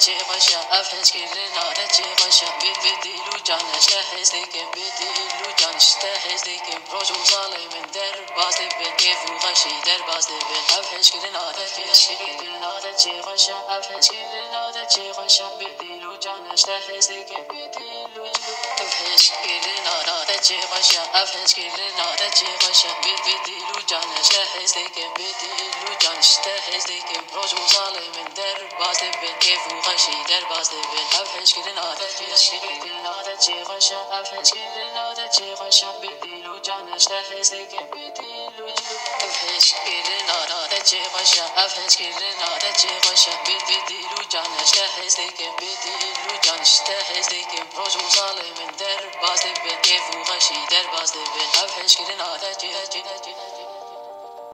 تجيغشا أفهج كلنا تجيغشا بديلو جانا اشتهز ديكم بديلو جانا اشتهز ديكم بروجو صالي من در باز دبن كيفو غشي در باز دبن أفهج كلنا تجيغشا أفهج كلنا تجيغشا بديلو جانا اشتهز ديكم بديلو أفهج كلنا تجيغشا أفهج كلنا تجيغشا بديلو جانا اشتهز ديكم بديلو جانا اشتهز ديكم بروجو صالي من در باز دبن كيفو غشي در باز دبن أفهج كلنا تجيغشا أفهج كلنا تجيغشا بديلو جانا اشتهز ديكم بديلو أفهج كلنا تجيغشا أفهج كلنا تجيغشا بديلو جانا اشتهز ديكم بديلو جانا اشتهز ديكم بروجو صالي من در باز دبن كيفو غشي در باز دبن أفهج كلنا تجيغشا